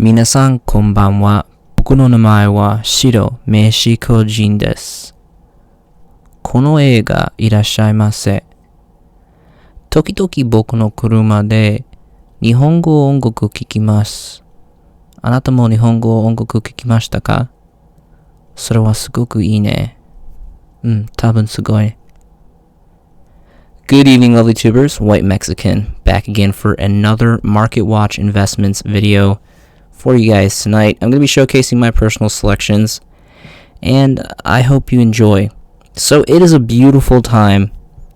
皆さんこんばんは。僕の名前はシロ・メシコ人です。この映画いらっしゃいませ。時々僕の車で日本語音楽聴きます。あなたも日本語音楽聴きましたか？それはすごくいいね。多分すごい。Good evening, lovely tubers. White Mexican back again for another Market Watch Investments video for you guys tonight. I'm going to be showcasing my personal selections, and I hope you enjoy. So it is a beautiful time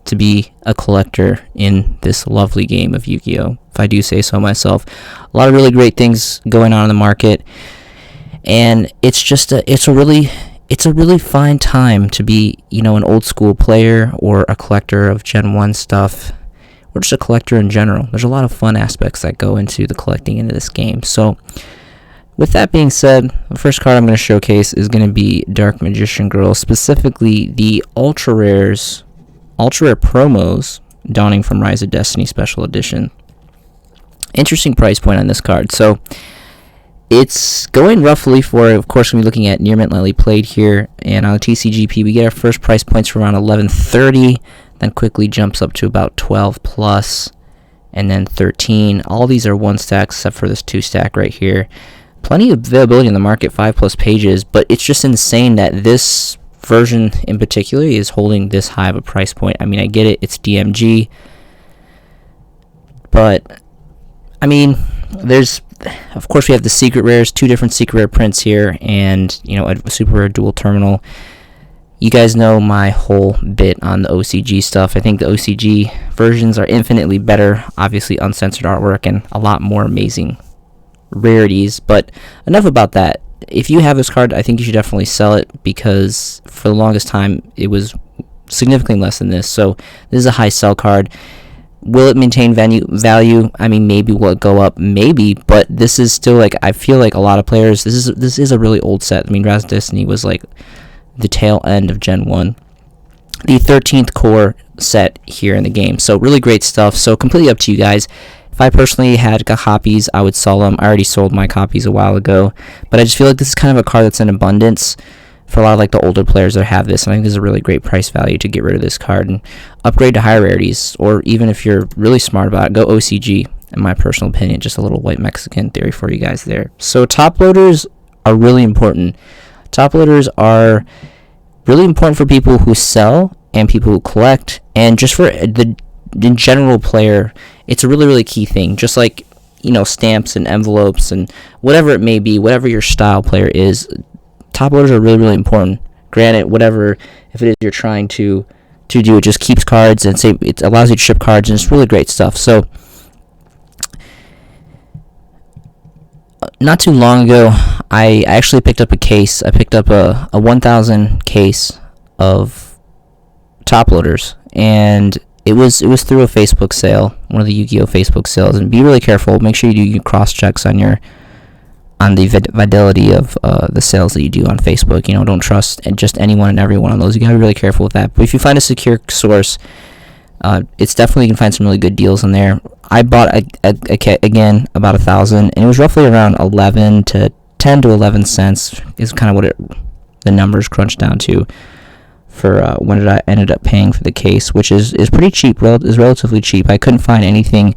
to be a collector in this lovely game of Yu-Gi-Oh! If I do say so myself. A lot of really great things going on in the market, and it's a really fine time to be, an old school player or a collector of Gen 1 stuff, or just a collector in general. There's a lot of fun aspects that go into the collecting into this game. So with that being said, the first card I'm going to showcase is going to be Dark Magician Girl, specifically the ultra rare promos, Dawning from Rise of Destiny Special Edition. Interesting price point on this card. So it's going roughly for, of course, we'll be looking at Near Mint Lightly Played here, and on the TCGP we get our first price points for around 11.30, then quickly jumps up to about 12 plus, and then 13. All these are one stacks except for this two stack right here. Plenty of availability in the market, 5+ pages, but it's just insane that this version in particular is holding this high of a price point. I mean, I get it, it's DMG, but I mean, of course we have the secret rares, two different secret rare prints here, and a super rare dual terminal. You guys know my whole bit on the OCG stuff. I think the OCG versions are infinitely better, obviously uncensored artwork and a lot more amazing rarities, but enough about that. If you have this card, I think you should definitely sell it, because for the longest time it was significantly less than this. So this is a high sell card. Will it maintain value? I mean, maybe will it go up? Maybe, but this is still I feel like a lot of players, this is a really old set. I mean, Rise of Destiny was the tail end of Gen 1. The 13th core set here in the game. So really great stuff. So completely up to you guys. If I personally had copies, I would sell them. I already sold my copies a while ago, but I just feel like this is kind of a card that's in abundance for a lot of the older players that have this, and I think this is a really great price value to get rid of this card and upgrade to higher rarities, or even if you're really smart about it, go OCG, in my personal opinion. Just a little white Mexican theory for you guys there. So top loaders are really important. Top loaders are really important for people who sell and people who collect, and just for the general player, it's a really, really key thing. Just like, stamps and envelopes and whatever it may be, whatever your style player is, top loaders are really, really important. Granted, whatever, if it is you're trying to do, it just keeps cards and it allows you to ship cards, and it's really great stuff. So not too long ago, I actually picked up a case. I picked up a 1,000 case of top loaders, and it was through a Facebook sale, one of the Yu-Gi-Oh! Facebook sales. And be really careful. Make sure you do your cross checks on the fidelity of the sales that you do on Facebook. Don't trust just anyone and everyone on those. You gotta be really careful with that. But if you find a secure source, it's definitely, you can find some really good deals in there. I bought a kit, again, about 1,000, and it was roughly around 10 to 11 cents is kind of what the numbers crunched down to for when I ended up paying for the case, which is pretty cheap. Is relatively cheap. I couldn't find anything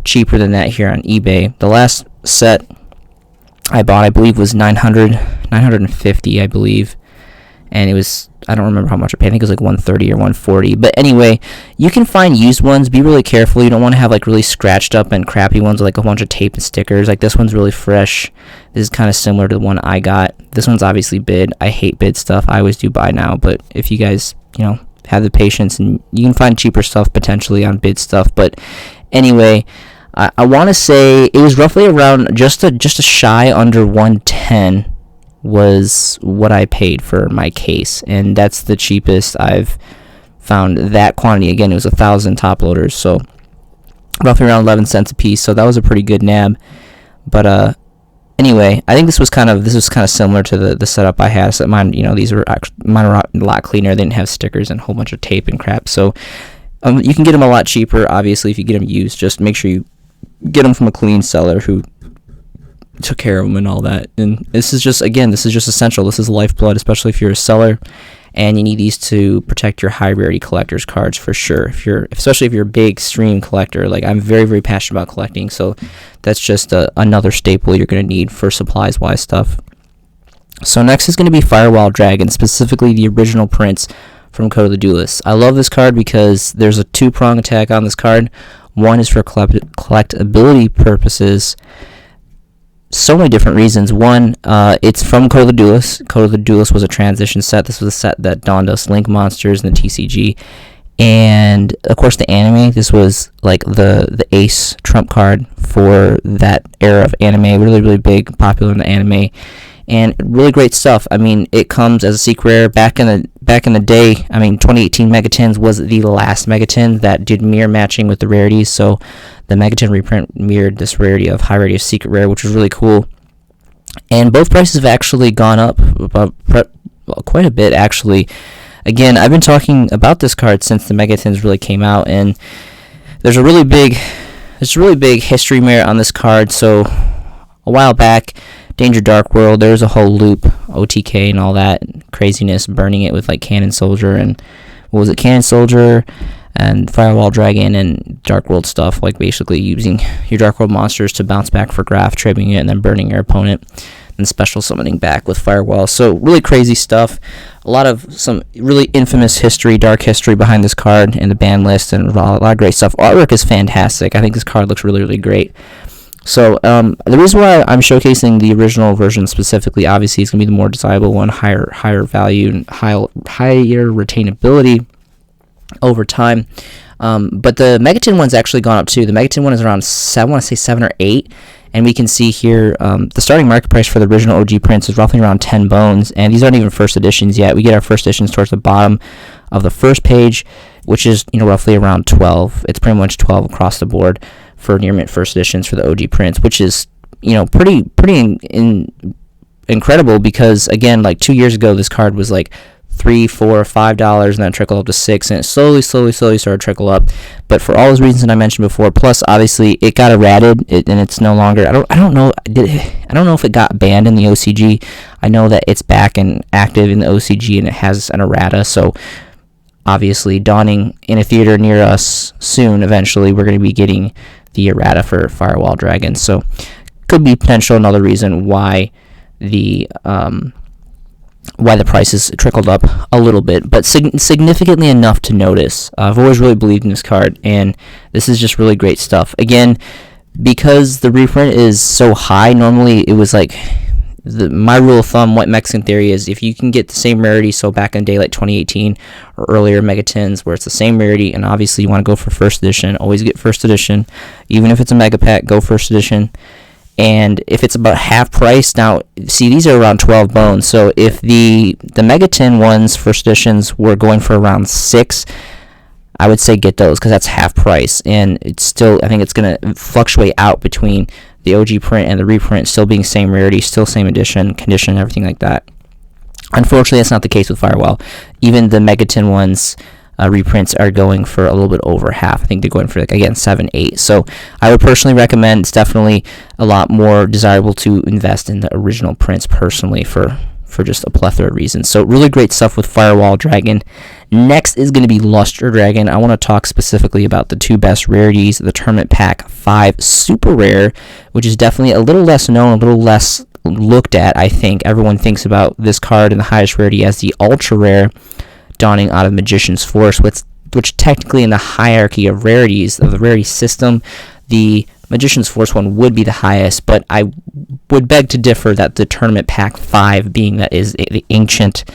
cheaper than that here on eBay. The last set I bought, I believe, was 950, I believe, and it was, I don't remember how much I paid. I think it was 130 or 140. But anyway, you can find used ones. Be really careful. You don't want to have really scratched up and crappy ones with a bunch of tape and stickers. This one's really fresh. This is kind of similar to the one I got. This one's obviously bid. I hate bid stuff. I always do buy now, but if you guys, have the patience, and you can find cheaper stuff potentially on bid stuff. But anyway, I want to say it was roughly around just a shy under 110 was what I paid for my case, and that's the cheapest I've found that quantity. Again, it was 1,000 top loaders, so roughly around 11 cents a piece. So that was a pretty good nab. But anyway, I think this was kind of similar to the setup I had. So mine, mine were a lot cleaner. They didn't have stickers and a whole bunch of tape and crap. So you can get them a lot cheaper, obviously, if you get them used. Just make sure you get them from a clean seller who took care of them and all that. And this is just essential. This is lifeblood, especially if you're a seller and you need these to protect your high rarity collector's cards for sure. Especially if you're a big stream collector, like I'm very, very passionate about collecting, so that's just another staple you're going to need for supplies wise stuff. So next is going to be Firewall Dragon, specifically the original prints from Code of the Duelist. I love this card because there's a two-prong attack on this card. One is for collectability purposes. So many different reasons. One, it's from Code of the Duelist. Code of the Duelist was a transition set. This was a set that donned us Link monsters in the TCG. And, of course, the anime. This was, like, the ace trump card for that era of anime. Really, really big, popular in the anime. And really great stuff. I mean, it comes as a secret rare. Back in the day, I mean, 2018 Megatins was the last Megatin that did mirror matching with the rarities. So the Megatin reprint mirrored this rarity of high rarity of secret rare, which was really cool. And both prices have actually gone up quite a bit, actually. Again, I've been talking about this card since the Megatins really came out, and there's a really big history merit on this card. So a while back, Danger Dark World, there was a whole loop, OTK and all that craziness, burning it with like Cannon Soldier and Cannon Soldier and Firewall Dragon and Dark World stuff, like basically using your Dark World monsters to bounce back for graph, tripping it, and then burning your opponent, and special summoning back with Firewall. So really crazy stuff. A lot of some really infamous history, dark history behind this card in the ban list, and a lot of great stuff. Artwork is fantastic. I think this card looks really, really great. So the reason why I'm showcasing the original version specifically, obviously, is going to be the more desirable one, higher value and higher retainability over time. But the Megatin one's actually gone up too. The Megatin one is around 7 or 8, and we can see here the starting market price for the original OG prints is roughly around 10 bones, and these aren't even first editions yet. We get our first editions towards the bottom of the first page, which is roughly around 12. It's pretty much 12 across the board for near mint first editions for the OG prints, which is pretty incredible, because again, like 2 years ago this card was like $3, $4, $5, and then it trickled up to $6, and it slowly started to trickle up. But for all those reasons that I mentioned before, plus obviously it got errated, and it's no longer. I don't know if it got banned in the OCG. I know that it's back and active in the OCG, and it has an errata. So obviously, dawning in a theater near us soon. Eventually, we're going to be getting the errata for Firewall Dragon. So could be potential another reason why the prices trickled up a little bit, but significantly enough to notice. I've always really believed in this card, and this is just really great stuff. Again, because the reprint is so high, normally it was like my rule of thumb, what Mexican theory is, if you can get the same rarity, so back in a day like 2018 or earlier Megatins, where it's the same rarity, and obviously you want to go for first edition, always get first edition. Even if it's a mega pack, go first edition. And if it's about half price, now see, these are around 12 bones, so if the Megatin ones first editions were going for around 6, I would say get those, because that's half price, and it's still, I think it's going to fluctuate out between the OG print and the reprint, still being same rarity, still same edition, condition, everything like that. Unfortunately, that's not the case with Firewall. Even the Megatin ones reprints are going for a little bit over half. I think they're going for, like, again, 7, 8. So I would personally recommend, it's definitely a lot more desirable to invest in the original prints personally for just a plethora of reasons. So really great stuff with Firewall Dragon. Next is going to be Luster Dragon. I want to talk specifically about the two best rarities, the Tournament Pack 5 Super Rare, which is definitely a little less known, a little less looked at, I think. Everyone thinks about this card in the highest rarity as the Ultra Rare, dawning out of Magician's Force, which technically in the hierarchy of rarities, of the rarity system, the Magician's Force one would be the highest, but I would beg to differ that the Tournament Pack 5, being that is the ancient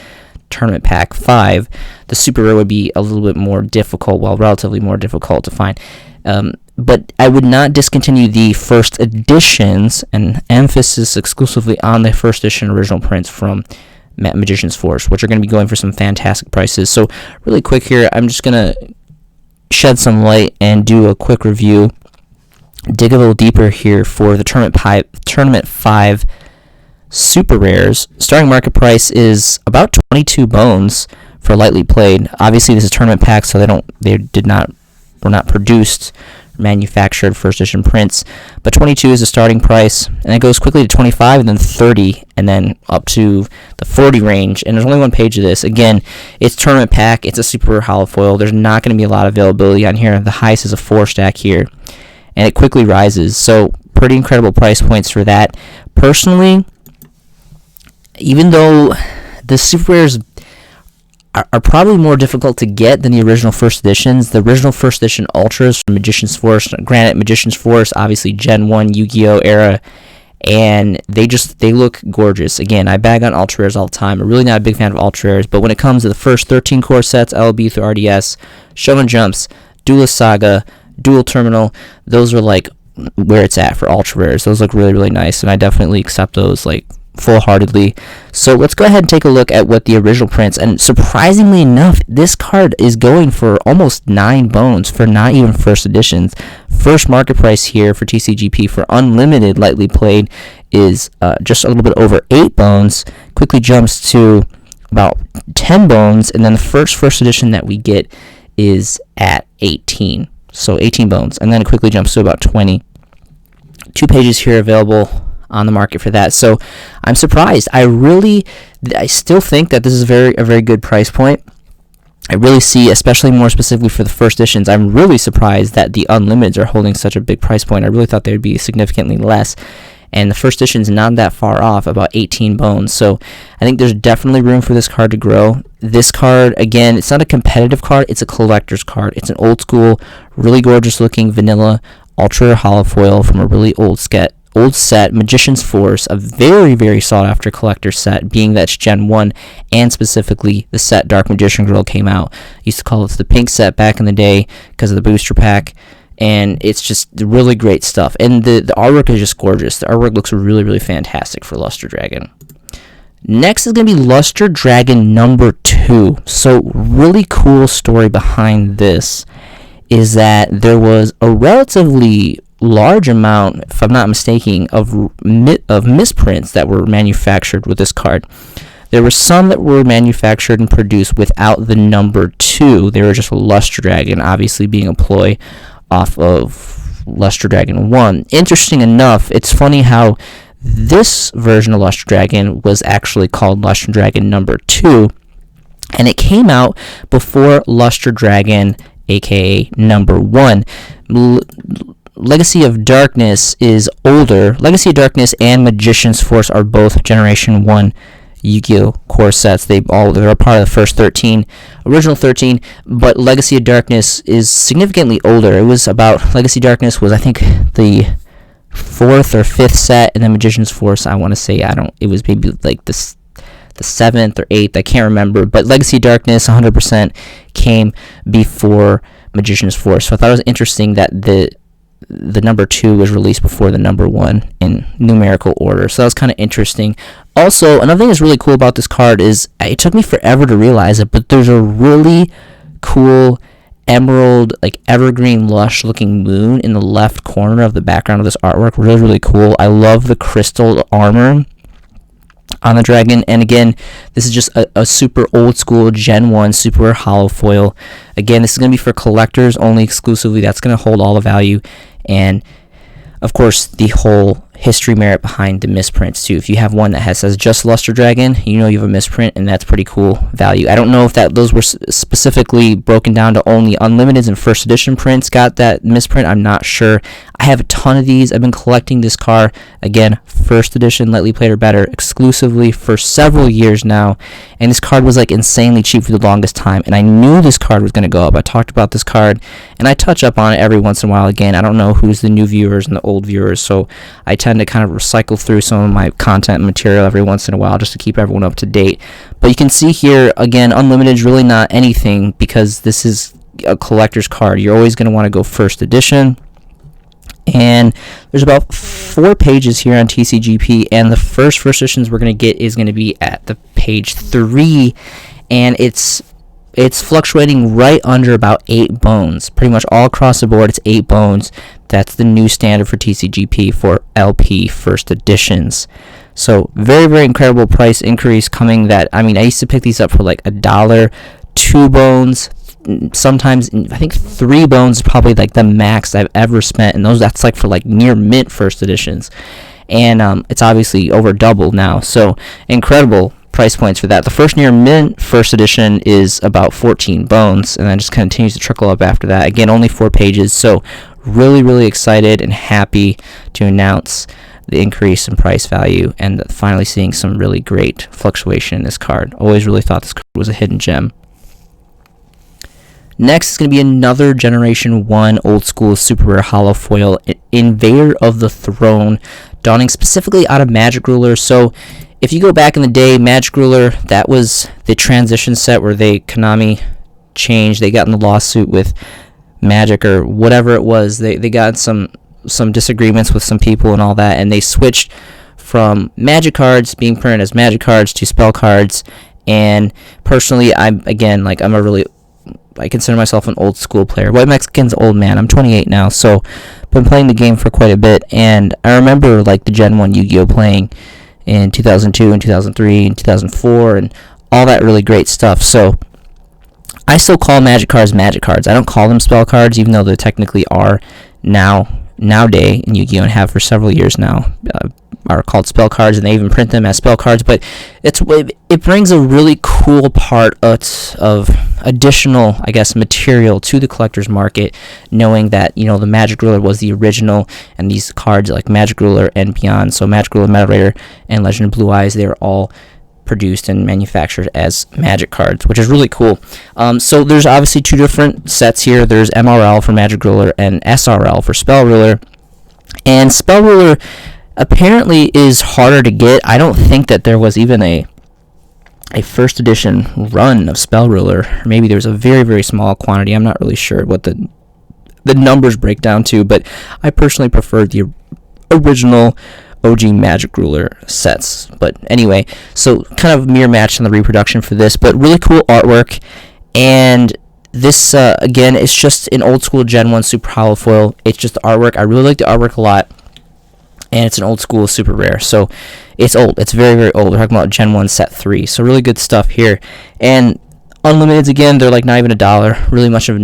Tournament Pack 5, the Super Rare would be a little bit more difficult, well, relatively more difficult to find. But I would not discontinue the first editions, and emphasis exclusively on the first edition original prints from Magician's Force, which are going to be going for some fantastic prices. So really quick here, I'm just going to shed some light and do a quick review, dig a little deeper here for the Tournament 5 Super Rares. Starting market price is about 22 bones for lightly played. Obviously, this is tournament packs, so were not produced manufactured first edition prints. But 22 is the starting price, and it goes quickly to 25 and then 30 and then up to the 40 range. And there's only one page of this. Again, it's tournament pack. It's a super hollow foil. There's not going to be a lot of availability on here. The highest is a 4-stack here, and it quickly rises. So pretty incredible price points for that. Personally, even though the super rares are probably more difficult to get than the original first editions. The original first edition Ultras from Magician's Force, granted Magician's Force, obviously Gen 1 Yu-Gi-Oh era, and they look gorgeous. Again, I bag on Ultra Rares all the time. I'm really not a big fan of Ultra Rares, but when it comes to the first 13 core sets, LB through RDS, Shonen Jumps, Duelist Saga, Dual Terminal, those are like where it's at for Ultra Rares. Those look really, really nice, and I definitely accept those like full-heartedly. So let's go ahead and take a look at what the original prints, and surprisingly enough, this card is going for almost 9 bones for not even first editions. First market price here for TCGP for unlimited lightly played is just a little bit over 8 bones, quickly jumps to about 10 bones, and then the first edition that we get is at 18, so 18 bones, and then it quickly jumps to about 20. 2 pages here available on the market for that. So I'm surprised. I still think that this is a very good price point. I really see, especially more specifically for the first editions, I'm really surprised that the Unlimiteds are holding such a big price point. I really thought they would be significantly less. And the first edition is not that far off, about 18 bones. So I think there's definitely room for this card to grow. This card, again, it's not a competitive card. It's a collector's card. It's an old school, really gorgeous looking vanilla ultra hollow foil from a really old set, Magician's Force, a very, very sought after collector set, being that it's Gen 1, and specifically the set Dark Magician Girl came out. Used to call it the pink set back in the day because of the booster pack, and it's just really great stuff. And the artwork is just gorgeous. The artwork looks really, really fantastic for Luster Dragon. Next is going to be Luster Dragon number 2. So really cool story behind this is that there was a relatively large amount, if I'm not mistaken, of misprints that were manufactured with this card. There were some that were manufactured and produced without the number 2. They were just Luster Dragon, obviously being a ploy off of Luster Dragon 1. Interesting enough, it's funny how this version of Luster Dragon was actually called Luster Dragon number 2, and it came out before Luster Dragon, aka number 1. Legacy of Darkness is older. Legacy of Darkness and Magician's Force are both Generation 1 Yu-Gi-Oh! Core sets. They're a part of the first 13, original 13, but Legacy of Darkness is significantly older. Legacy of Darkness was, I think, the 4th or 5th set, and then Magician's Force, I want to say, it was maybe like the 7th or 8th, I can't remember, but Legacy of Darkness 100% came before Magician's Force. So I thought it was interesting that the number 2 was released before the number 1 in numerical order. So that was kind of interesting. Also, another thing that's really cool about this card is, it took me forever to realize it, but there's a really cool emerald, like evergreen lush looking moon in the left corner of the background of this artwork. Really, really cool. I love the crystal armor on the dragon, and again, this is just a super old school Gen 1 super hollow foil. Again, this is going to be for collectors only exclusively. That's going to hold all the value, and of course the whole history merit behind the misprints too. If you have one that says just Luster Dragon, you know you have a misprint, and that's pretty cool value. I don't know if those were specifically broken down to only Unlimiteds and first edition prints got that misprint. I'm not sure. I have a ton of these. I've been collecting this card, again, first edition, lightly played or better, exclusively for several years now, and this card was like insanely cheap for the longest time, and I knew this card was going to go up. I talked about this card, and I touch up on it every once in a while. Again, I don't know who's the new viewers and the old viewers, so I tend to kind of recycle through some of my content material every once in a while just to keep everyone up to date. But you can see here, again, Unlimited is really not anything because this is a collector's card. You're always going to want to go first edition. And there's about 4 pages here on TCGP, and the first editions we're going to get is going to be at the page 3, and it's fluctuating right under about 8 bones. Pretty much all across the board, it's 8 bones. That's the new standard for TCGP for LP first editions. So very, very incredible price increase coming. I used to pick these up for like $1, 2 bones, sometimes I think 3 bones is probably like the max I've ever spent, and that's like for like near mint first editions, and it's obviously over double now, so incredible price points for that. The first near mint first edition is about 14 bones, and then just continues to trickle up after that. Again, only 4 pages, so really excited and happy to announce the increase in price value and finally seeing some really great fluctuation in this card. Always really thought this card was a hidden gem. Next is going to be another Generation 1 old school super rare holo foil, Invader of the Throne, dawning specifically out of Magic Ruler. So if you go back in the day, Magic Ruler, that was the transition set where Konami changed. They got in the lawsuit with Magic or whatever it was. They got some disagreements with some people and all that, and they switched from Magic cards being printed as Magic cards to spell cards. And personally, I consider myself an old school player. White Mexican's old man. I'm 28 now, so been playing the game for quite a bit, and I remember like the Gen 1 Yu-Gi-Oh playing in 2002 and 2003 and 2004 and all that really great stuff. So I still call Magic cards Magic cards. I don't call them spell cards, even though they technically are nowadays in Yu-Gi-Oh! And have for several years now, are called spell cards, and they even print them as spell cards. But it brings a really cool part of additional, I guess, material to the collector's market, knowing that, the Magic Ruler was the original, and these cards like Magic Ruler and beyond, so Magic Ruler, Metal Raider, and Legend of Blue Eyes, they're all produced and manufactured as Magic cards, which is really cool. So there's obviously 2 different sets here. There's MRL for Magic Ruler and SRL for Spell Ruler. And Spell Ruler apparently is harder to get. I don't think that there was even a first edition run of Spell Ruler. Maybe there was a very, very small quantity. I'm not really sure what the numbers break down to, but I personally prefer the original OG Magic Ruler sets. But anyway, so kind of mirror match on the reproduction for this, but really cool artwork. And this, again, it's just an old school Gen 1 super holo foil. It's just the artwork. I really like the artwork a lot. And it's an old school super rare. So it's old. It's very, very old. We're talking about Gen 1 set 3. So really good stuff here. And Unlimiteds, again, they're like not even $1. Really much of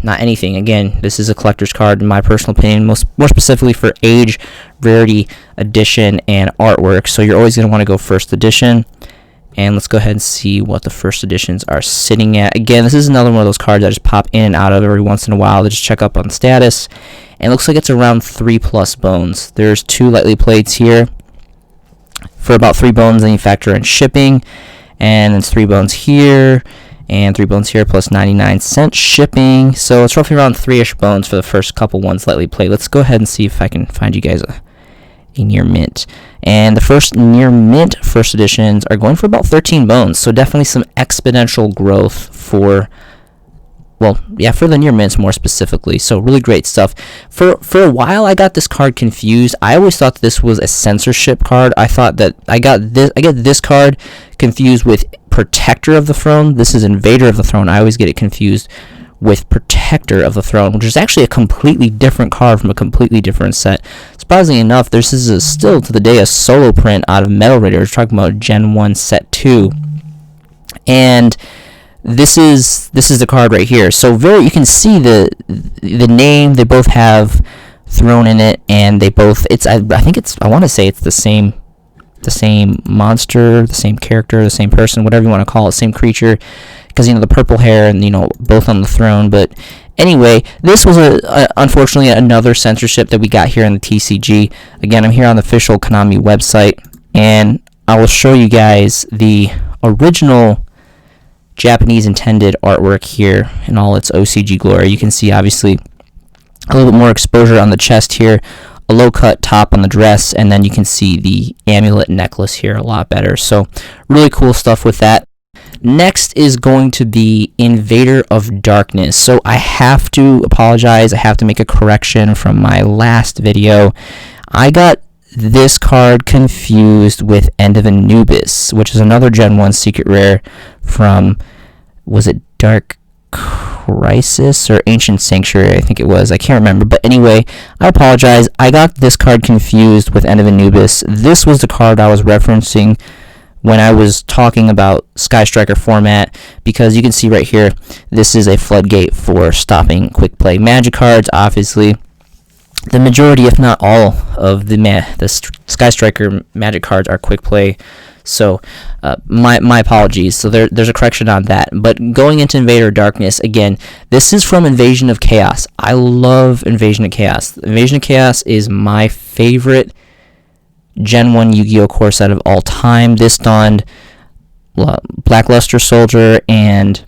not anything. Again, this is a collector's card, in my personal opinion, more specifically for age, rarity, edition, and artwork. So you're always going to want to go first edition. And let's go ahead and see what the first editions are sitting at. Again, this is another one of those cards I just pop in and out of every once in a while to just check up on status. And it looks like it's around 3+ bones. There's 2 lightly plates here for about 3 bones, then you factor in shipping. And it's 3 bones here, and 3 bones here, plus 99-cent shipping. So it's roughly around 3-ish bones for the first couple ones lightly played. Let's go ahead and see if I can find you guys a near mint. And the first near mint first editions are going for about 13 bones. So definitely some exponential growth for the near mints more specifically. So really great stuff. For a while, I got this card confused. I always thought that this was a censorship card. I thought that I get this card confused with Protector of the Throne. This is Invader of the Throne. I always get it confused with Protector of the Throne, which is actually a completely different card from a completely different set. Surprisingly enough, this is still to the day a solo print out of Metal Raider. We're talking about Gen 1 set 2. And this is the card right here. So you can see the name. They both have Throne in it, and they both I want to say it's the same monster, the same character, the same person, whatever you want to call it, same creature, because the purple hair and both on the throne. But anyway, this was unfortunately another censorship that we got here in the TCG. Again, I'm here on the official Konami website, and I will show you guys the original Japanese intended artwork here in all its OCG glory. You can see obviously a little bit more exposure on the chest here, a low cut top on the dress, and then you can see the amulet necklace here a lot better. So really cool stuff with that. Next is going to be Invader of Darkness. So I have to apologize. I have to make a correction from my last video. I got this card confused with End of Anubis, which is another Gen 1 secret rare from, was it Dark Crisis or Ancient Sanctuary? I think it was. I can't remember. But anyway, I apologize. I got this card confused with End of Anubis. This was the card I was referencing when I was talking about Sky Striker format, because you can see right here, this is a floodgate for stopping quick play Magic cards. Obviously, the majority, if not all, of the Sky Striker Magic cards are quick play. So, my apologies. So there's a correction on that. But going into Invader of Darkness, again, this is from Invasion of Chaos. I love Invasion of Chaos. Invasion of Chaos is my favorite Gen 1 Yu-Gi-Oh! Core set of all time. This donned Black Luster Soldier and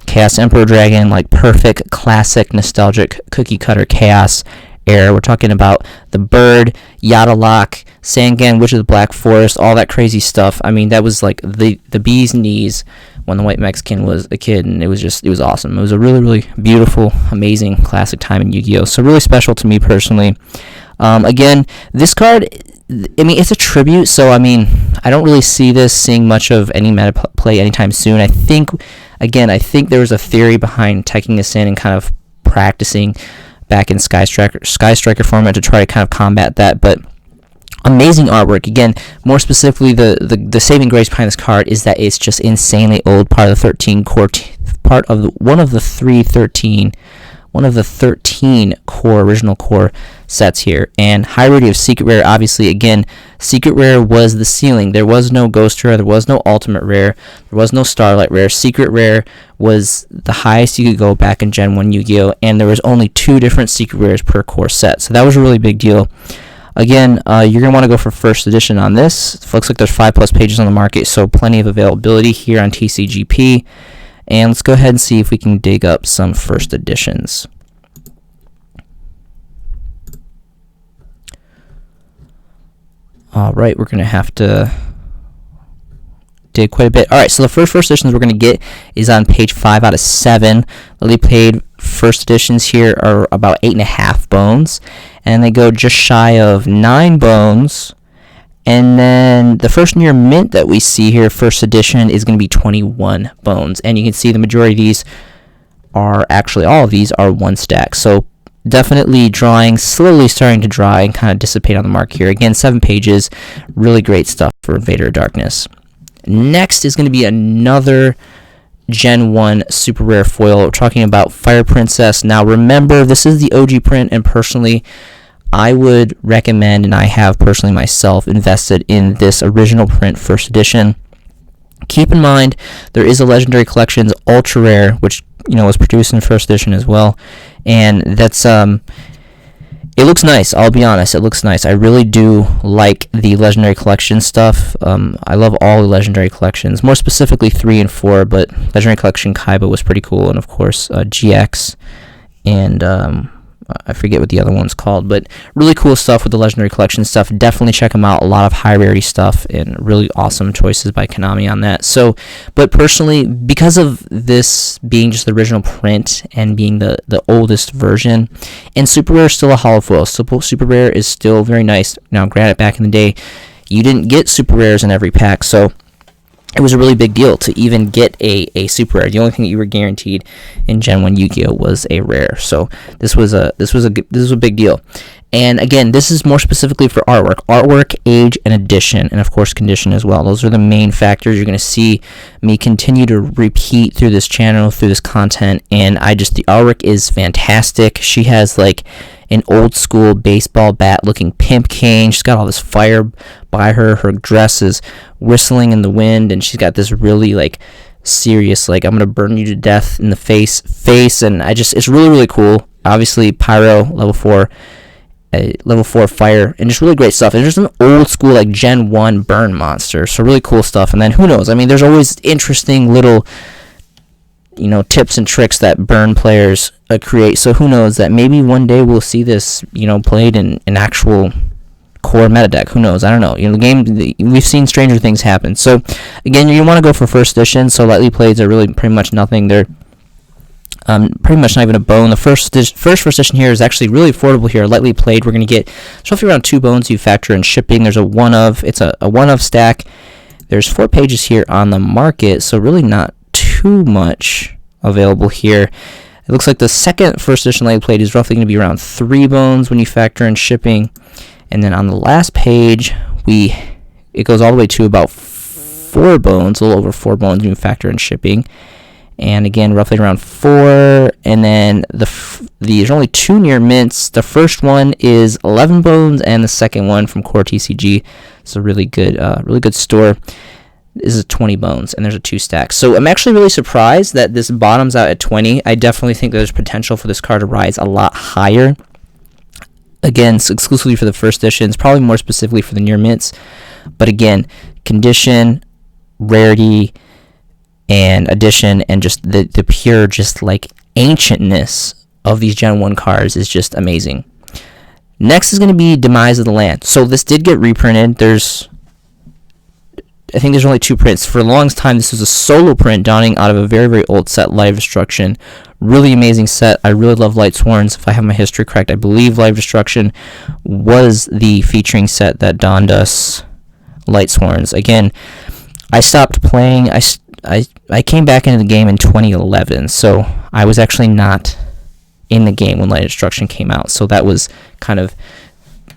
Chaos Emperor Dragon, like perfect, classic, nostalgic cookie cutter Chaos era. We're talking about the Bird, Yadalak, Sangan, Witch of the Black Forest, all that crazy stuff. I mean, that was like the bee's knees when the White Mexican was a kid, and it was awesome. It was a really, really beautiful, amazing, classic time in Yu-Gi-Oh! So really special to me personally. Again, this card, I mean, it's a tribute, so I mean, I don't really see this seeing much of any meta play anytime soon. I think there was a theory behind teching this in and kind of practicing back in Sky Striker format to try to kind of combat that, but amazing artwork. Again, more specifically, the saving grace behind this card is that it's just insanely old, part of the 13 core, one of the 13 core original core sets here. And high rarity of secret rare, obviously, again, secret rare was the ceiling. There was no ghost rare, there was no ultimate rare, there was no starlight rare. Secret rare was the highest you could go back in Gen 1 Yu-Gi-Oh! And there was only 2 different secret rares per core set, so that was a really big deal. Again, you're going to want to go for first edition on this. It looks like there's 5+ pages on the market, so plenty of availability here on TCGP. And let's go ahead and see if we can dig up some first editions. Alright, we're going to have to dig quite a bit. Alright, so the first editions we're going to get is on page 5 out of 7. Lily Played first editions here are about 8.5 bones, and they go just shy of 9 bones. And then the first near mint that we see here, first edition, is going to be 21 bones. And you can see the majority of these are, actually all of these are 1 stack. So definitely slowly starting to dry and kind of dissipate on the mark here. Again, 7 pages, really great stuff for Invader of Darkness. Next is going to be another Gen 1 super rare foil. We're talking about Fire Princess. Now remember, this is the OG print, and personally, I would recommend, and I have personally myself invested in this original print first edition. Keep in mind, there is a Legendary Collections Ultra Rare, which was produced in first edition as well, and that's it looks nice. I'll be honest, it looks nice. I really do like the Legendary Collection stuff. I love all the Legendary Collections, more specifically 3 and 4, but Legendary Collection Kaiba was pretty cool, and of course GX, and I forget what the other one's called, but really cool stuff with the Legendary Collection stuff. Definitely check them out. A lot of high rarity stuff and really awesome choices by Konami on that. So, but personally, because of this being just the original print and being the oldest version, and Super Rare is still a hollow foil. Super Rare is still very nice. Now, granted, back in the day, you didn't get Super Rares in every pack, so it was a really big deal to even get a super rare. The only thing that you were guaranteed in Gen 1 Yu-Gi-Oh! Was a rare. So this was a big deal. And again, this is more specifically for artwork, age, and edition, and of course condition as well. Those are the main factors you're going to see me continue to repeat through this channel, through this content. And the artwork is fantastic. She has like an old school baseball bat looking pimp cane. She's got all this fire by her. Her dress is whistling in the wind, and she's got this really like serious, like, I'm gonna burn you to death in the face, and it's really, really cool. Obviously Pyro level 4 fire, and just really great stuff. And just an old school like Gen 1 burn monster, so really cool stuff. And then who knows, I mean, there's always interesting little tips and tricks that burn players create, so who knows that maybe one day we'll see this played in an actual core meta deck. Who knows? I don't know. The game, we've seen stranger things happen. So again, you want to go for first edition. So lightly playeds are really pretty much nothing. They're pretty much not even a bone. The first edition here is actually really affordable here. Lightly played, we're going to get roughly around 2 bones. You factor in shipping. There's it's a one of stack. There's 4 pages here on the market, so really not too much available here. It looks like the second first edition lightly played is roughly going to be around 3 bones when you factor in shipping. And then on the last page, it goes all the way to about 4 bones, a little over 4 bones when you factor in shipping. And again, roughly around 4. And then there's only 2 near mints. The first one is 11 bones, and the second one from Core TCG. It's a really good store. This is 20 bones, and there's a 2 stack. So I'm actually really surprised that this bottoms out at 20. I definitely think there's potential for this card to rise a lot higher. Again, it's exclusively for the first editions, probably more specifically for the near mints. But again, condition, rarity, and addition, and just the pure just like ancientness of these Gen 1 cards is just amazing. Next is going to be Demise of the Land. So this did get reprinted. I think there's only 2 prints. For the longest time, this was a solo print dawning out of a very, very old set, Light of Destruction. Really amazing set. I really love Light Sworns. If I have my history correct, I believe Light of Destruction was the featuring set that donned us Light Sworns. Again, I stopped playing. I came back into the game in 2011, so I was actually not in the game when Light of Destruction came out. So that was kind of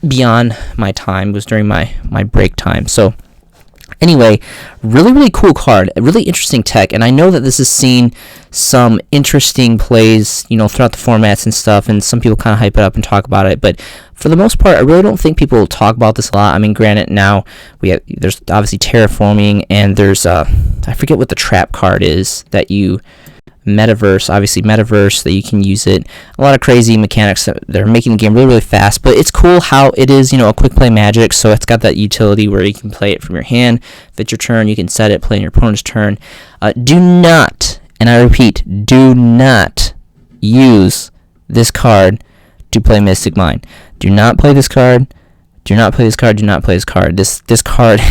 beyond my time. It was during my break time. So anyway, really, really cool card, a really interesting tech, and I know that this has seen some interesting plays, throughout the formats and stuff, and some people kind of hype it up and talk about it, but for the most part, I really don't think people will talk about this a lot. I mean, granted, now there's obviously terraforming, and there's, I forget what the trap card is that you... Metaverse that you can use it. A lot of crazy mechanics that are making the game really, really fast, but it's cool how it is, a quick play Magic, so it's got that utility where you can play it from your hand. If it's your turn, you can set it, play in your opponent's turn. Do not, and I repeat, do not use this card to play Mystic Mine. Do not play this card. Do not play this card. Do not play this card. This card,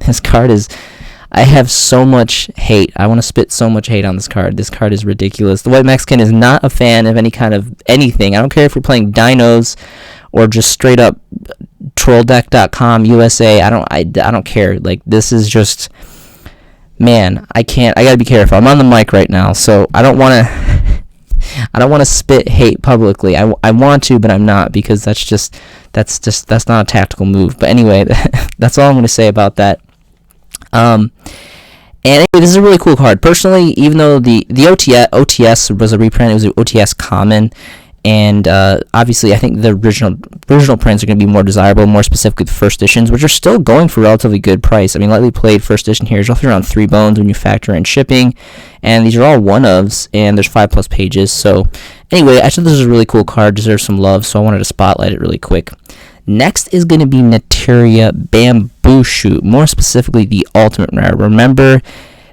this card is... I have so much hate. I want to spit so much hate on this card. This card is ridiculous. The White Mexican is not a fan of any kind of anything. I don't care if you're playing Dinos or just straight up TrollDeck.com USA. I don't care. Like, this is just, man, I gotta be careful. I'm on the mic right now, so I don't want to spit hate publicly. I want to, but I'm not, because that's not a tactical move. But anyway, that's all I'm going to say about that. And anyway, this is a really cool card. Personally, even though the OTS was a reprint, it was an OTS common, and obviously I think the original prints are going to be more desirable, more specifically the first editions, which are still going for a relatively good price. I mean, lightly played first edition here is roughly around 3 bones when you factor in shipping, and these are all one-ofs, and there's 5+ pages. So anyway, I thought this was a really cool card, deserves some love, so I wanted to spotlight it really quick. Next is going to be Neteria Bamboo Shoot, more specifically the Ultimate Rare. Remember,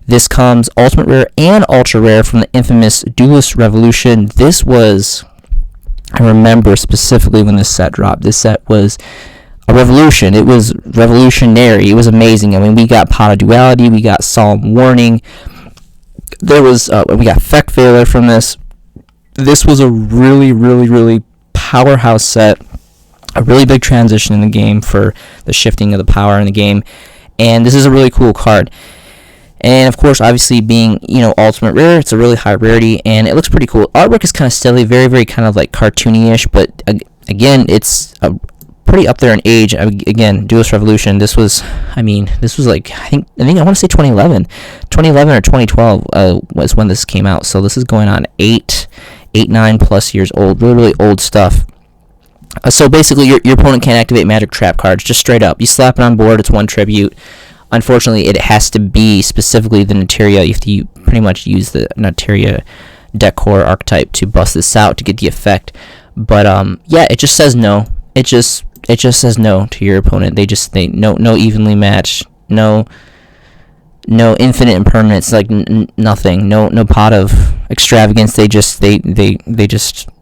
this comes Ultimate Rare and Ultra Rare from the infamous Duelist Revolution. This was, I remember specifically when this set dropped. This set was a revolution. It was revolutionary. It was amazing. I mean, we got Pot of Duality, we got Solemn Warning. We got Effect Veiler from this. This was a really, really, really powerhouse set. A really big transition in the game for the shifting of the power in the game, and this is a really cool card. And of course, obviously being Ultimate Rare, it's a really high rarity, and it looks pretty cool. Artwork is kind of steady, very, very kind of like cartoony-ish, but again, it's pretty up there in age. Again, Duelist Revolution. This was like I think I want to say 2011 or 2012 was when this came out. So this is going on 9+ years old. Really, really old stuff. So basically, your opponent can't activate Magic Trap cards, just straight up. You slap it on board, it's 1 tribute. Unfortunately, it has to be specifically the Neteria. You have to pretty much use the Neteria deck core archetype to bust this out to get the effect. But yeah, it just says no. It just says no to your opponent. They no evenly matched, no infinite impermanence, like nothing, no pot of extravagance. They just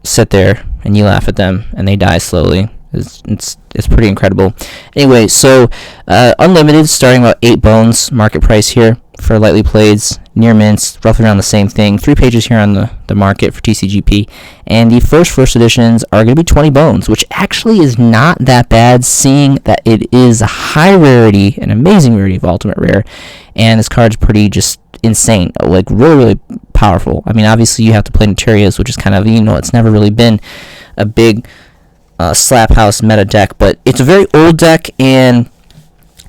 sit there and you laugh at them and they die slowly. It's pretty incredible. Anyway, so unlimited, starting about 8 bones market price here for lightly playeds, near mints, roughly around the same thing. 3 pages here on the market for TCGP, and the first editions are going to be 20 bones, which actually is not that bad, seeing that it is a high rarity, an amazing rarity of Ultimate Rare, and this card's pretty just insane, like really, really powerful. I mean, obviously you have to play Neterias, which is kind of, it's never really been a big slap house meta deck, but it's a very old deck, and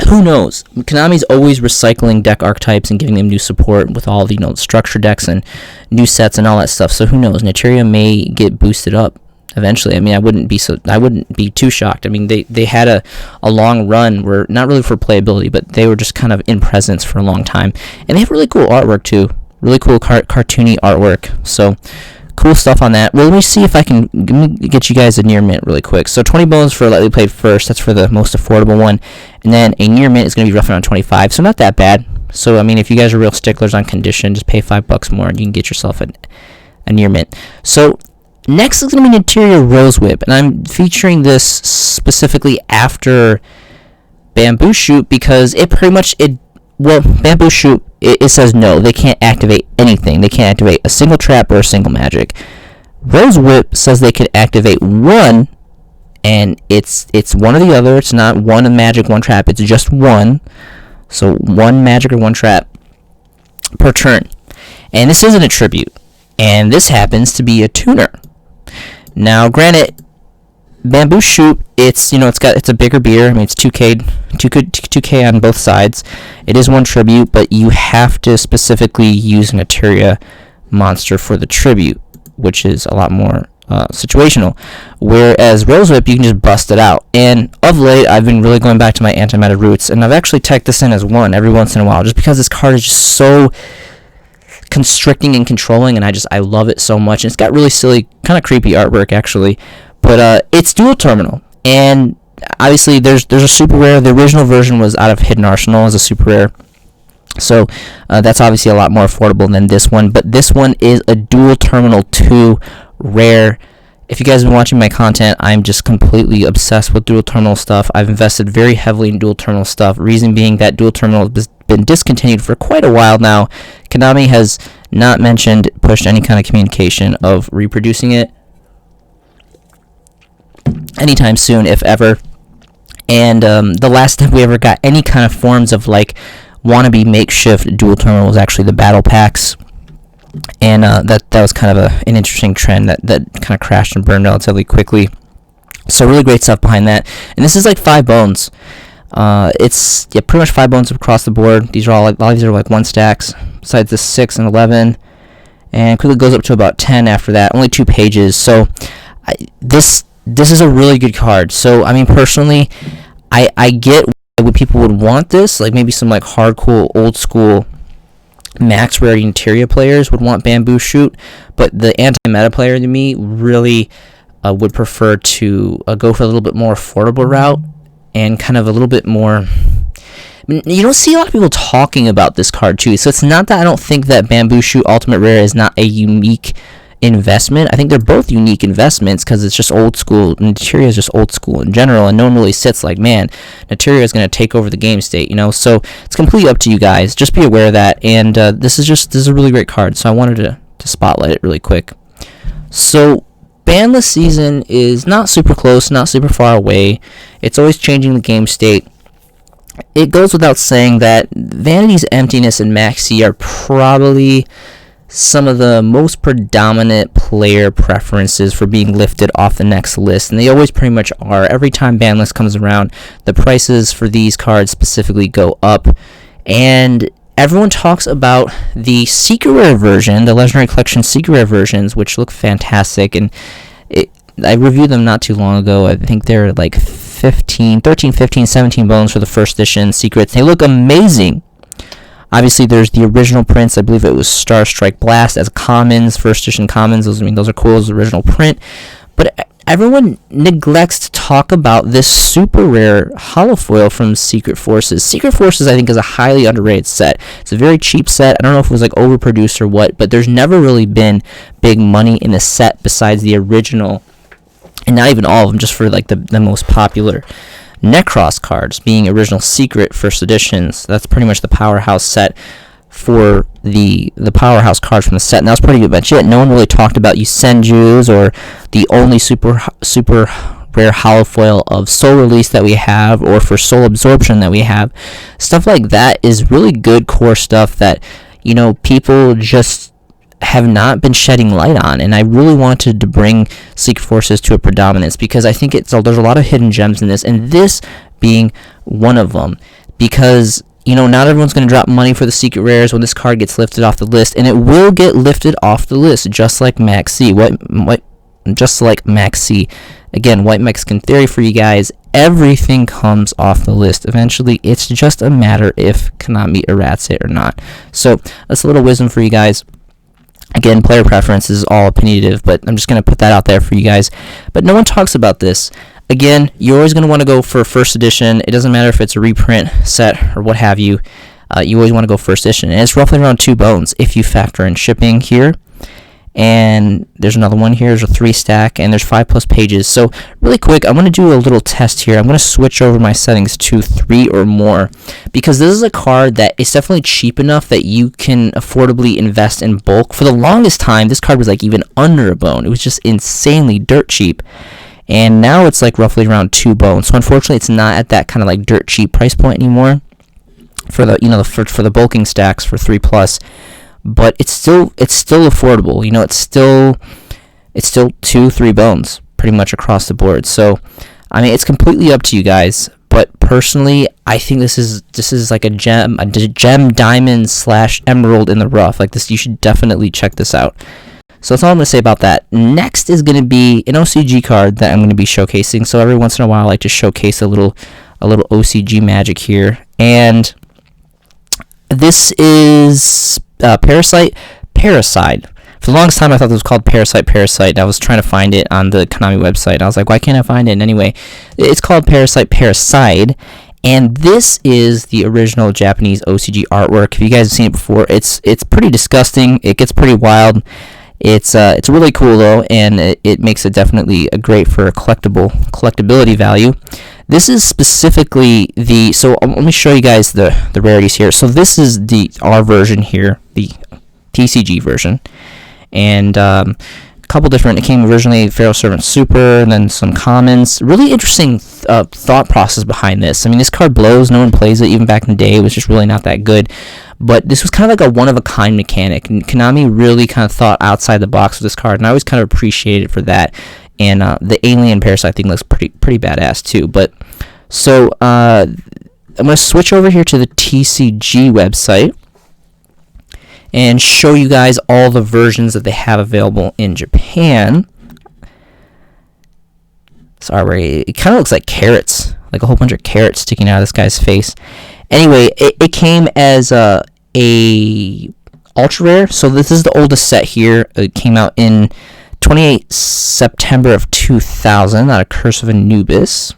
who knows? Konami's always recycling deck archetypes and giving them new support with all the structure decks and new sets and all that stuff. So who knows? Nateria may get boosted up eventually. I mean, I wouldn't be too shocked. I mean, they had a long run where, not really for playability, but they were just kind of in presence for a long time, and they have really cool artwork too. Really cool cartoony artwork. So cool stuff on that. Well, let me see if I can get you guys a near mint really quick. So 20 bones for Lightly Played First. That's for the most affordable one. And then a near mint is going to be roughly around 25. So not that bad. So, I mean, if you guys are real sticklers on condition, just pay $5 more and you can get yourself a near mint. So next is going to be Nateria Rose Whip. And I'm featuring this specifically after Bamboo Shoot because it pretty much, Bamboo Shoot, it says no, they can't activate anything. They can't activate a single trap or a single magic. Rose Whip says they can activate one, and it's one or the other. It's not one magic, one trap. It's just one. So one magic or one trap per turn. And this isn't a tribute. And this happens to be a tuner. Now, granted, Bamboo Shoot, it's a bigger beer. I mean, it's 2K on both sides. It is one tribute, but you have to specifically use a Nateria monster for the tribute, which is a lot more situational. Whereas Rose Whip, you can just bust it out. And of late, I've been really going back to my anti-meta roots, and I've actually teched this in as one every once in a while, just because this card is just so constricting and controlling, and I love it so much. And it's got really silly, kind of creepy artwork, actually. But it's dual terminal, and obviously there's a super rare. The original version was out of Hidden Arsenal as a super rare, so that's obviously a lot more affordable than this one. But this one is a dual terminal 2 rare. If you guys have been watching my content, I'm just completely obsessed with dual terminal stuff. I've invested very heavily in dual terminal stuff. Reason being that dual terminal has been discontinued for quite a while now. Konami has not pushed any kind of communication of reproducing it anytime soon, if ever. And the last time we ever got any kind of forms of wannabe makeshift dual terminal was actually the battle packs, and that was kind of an interesting trend that kind of crashed and burned relatively quickly. So really great stuff behind that. And this is 5 bones. It's pretty much 5 bones across the board. These are all of these are 1 stacks. Besides the 6 and 11, and quickly goes up to about 10 after that. Only 2 pages. So this is a really good card. So, I mean, personally, I get why people would want this. Maybe some hardcore, old school, max rarity Nateria players would want Bamboo Shoot. But the anti-meta player to me really would prefer to go for a little bit more affordable route and kind of a little bit more. I mean, you don't see a lot of people talking about this card too. So it's not that I don't think that Bamboo Shoot Ultimate Rare is not a unique investment. I think they're both unique investments because it's just old school. Nateria is just old school in general, and no one really sits man, Nateria is going to take over the game state, So it's completely up to you guys. Just be aware of that. And this is a really great card, so I wanted to spotlight it really quick. So banless season is not super close, not super far away. It's always changing the game state. It goes without saying that Vanity's Emptiness and Maxi are probably some of the most predominant player preferences for being lifted off the next list, and they always pretty much are. Every time banlist comes around, the prices for these cards specifically go up, and everyone talks about the Secret Rare version, the Legendary Collection Secret Rare versions, which look fantastic, and I reviewed them not too long ago. I think they're 13, 15, 17 bones for the first edition secrets. They look amazing. Obviously, there's the original prints. I believe it was Star Strike Blast as commons, first edition commons. Those are cool as the original print. But everyone neglects to talk about this super rare holofoil from Secret Forces. Secret Forces, I think, is a highly underrated set. It's a very cheap set. I don't know if it was overproduced or what, but there's never really been big money in the set besides the original, and not even all of them, just for the most popular Necros cards, being original Secret first editions. That's pretty much the powerhouse set for the powerhouse cards from the set, and that was pretty much it. No one really talked about Yusenjus or the only super rare holofoil of Soul Release that we have, or for Soul Absorption that we have. Stuff like that is really good core stuff that people just have not been shedding light on, and I really wanted to bring Secret Forces to a predominance because I think there's a lot of hidden gems in this, and this being one of them. because not everyone's going to drop money for the secret rares when this card gets lifted off the list, and it will get lifted off the list, just like Max C. Just like Max C. Again, White Mexican theory for you guys. Everything comes off the list eventually. It's just a matter if Konami errats it or not. So that's a little wisdom for you guys. Again, player preference is all opinionative, but I'm just going to put that out there for you guys. But no one talks about this. Again, you're always going to want to go for first edition. It doesn't matter if it's a reprint set or what have you. You always want to go first edition. And it's roughly around 2 bones if you factor in shipping here. And there's another one here. There's a 3 stack, and there's 5+ pages. So really quick, I'm going to do a little test here. I'm going to switch over my settings to 3 or more, because this is a card that is definitely cheap enough that you can affordably invest in bulk. For the longest time, this card was like even under a bone. It was just insanely dirt cheap. And now it's like roughly around 2 bones. So unfortunately, it's not at that kind of like dirt cheap price point anymore for the for the bulking stacks for 3+. But it's still affordable. It's still 2-3 bones pretty much across the board. So I mean, it's completely up to you guys. But personally, I think this is like a gem diamond / emerald in the rough. Like this, you should definitely check this out. So that's all I'm going to say about that. Next is going to be an OCG card that I'm going to be showcasing. So every once in a while, I like to showcase a little OCG magic here. And this is Parasite. For the longest time, I thought it was called Parasite. And I was trying to find it on the Konami website. I was like, why can't I find it? And anyway, it's called Parasite. And this is the original Japanese OCG artwork. If you guys have seen it before, it's pretty disgusting. It gets pretty wild. It's really cool though, and it makes it definitely a great for collectability value. This is specifically so let me show you guys the rarities here. So this is our version here, the TCG version, and a couple different. It came originally Pharaoh Servant Super, and then some commons. Really interesting thought process behind this. I mean, this card blows. No one plays it. Even back in the day, it was just really not that good. But this was kind of like a one-of-a-kind mechanic, and Konami really kind of thought outside the box with this card, and I always kind of appreciate it for that. And the Alien Parasite thing looks pretty badass too. But so I'm gonna switch over here to the TCG website and show you guys all the versions that they have available in Japan. Sorry, it kind of looks like carrots, like a whole bunch of carrots sticking out of this guy's face. Anyway, it came as a ultra rare. So this is the oldest set here. It came out in 28 September of 2000 out of Curse of Anubis.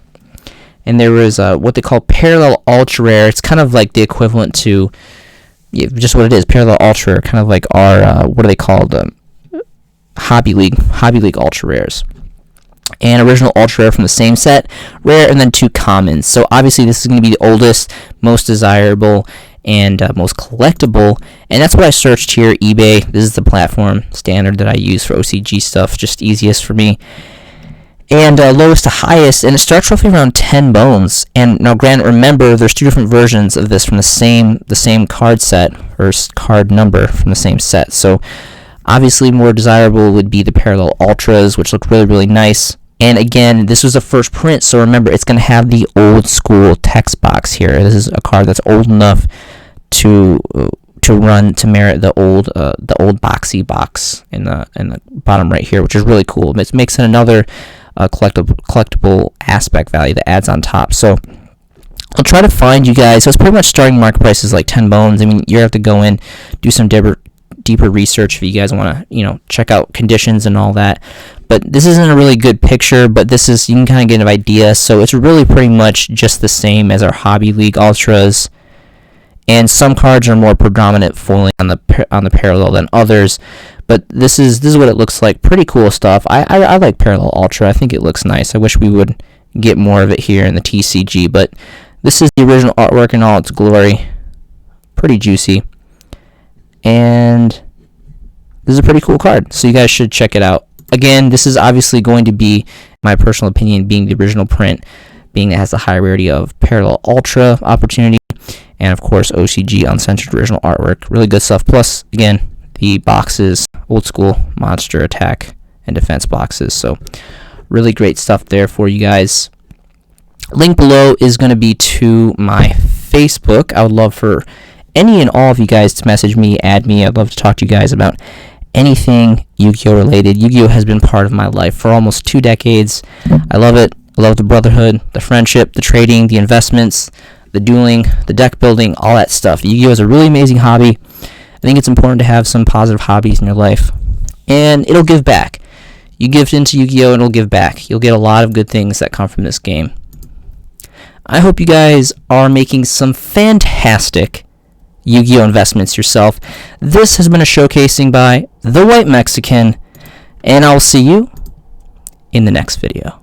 And there was what they call Parallel Ultra Rare. It's kind of like the equivalent to just what it is, Parallel Ultra Rare, kind of like our what are they called? Hobby League Ultra Rares. And original ultra rare from the same set, rare, and then 2 commons. So obviously this is going to be the oldest, most desirable, and most collectible. And that's what I searched here, eBay. This is the platform standard that I use for OCG stuff, just easiest for me. And lowest to highest, and it starts roughly around 10 bones. And now, granted, remember, there's 2 different versions of this from the same card set, or card number from the same set. So obviously, more desirable would be the Parallel Ultras, which look really, really nice. And again, this was the first print, so remember, it's going to have the old school text box here. This is a card that's old enough to merit the old boxy box in the bottom right here, which is really cool. It makes it another collectible aspect value that adds on top. So I'll try to find you guys. So it's pretty much starting market prices like 10 bones. I mean, you have to go in, do some deeper research if you guys want to, check out conditions and all that. But this isn't a really good picture, but you can kind of get an idea. So it's really pretty much just the same as our Hobby League Ultras. And some cards are more predominant fully on the Parallel than others. But this is what it looks like. Pretty cool stuff. I like Parallel Ultra. I think it looks nice. I wish we would get more of it here in the TCG. But this is the original artwork in all its glory. Pretty juicy. And this is a pretty cool card, so you guys should check it out. Again, this is obviously going to be, my personal opinion, being the original print, being it has the high rarity of Parallel Ultra opportunity, and of course OCG uncensored original artwork. Really good stuff. Plus, again, the boxes, old school monster attack and defense boxes. So really great stuff there for you guys. Link below is going to be to my Facebook. I would love for any and all of you guys to message me, add me. I'd love to talk to you guys about anything Yu-Gi-Oh related. Yu-Gi-Oh has been part of my life for almost 2 decades. I love it. I love the brotherhood, the friendship, the trading, the investments, the dueling, the deck building, all that stuff. Yu-Gi-Oh is a really amazing hobby. I think it's important to have some positive hobbies in your life. And it'll give back. You give into Yu-Gi-Oh and it'll give back. You'll get a lot of good things that come from this game. I hope you guys are making some fantastic Yu-Gi-Oh investments yourself. This has been a showcasing by The White Mexican, and I'll see you in the next video.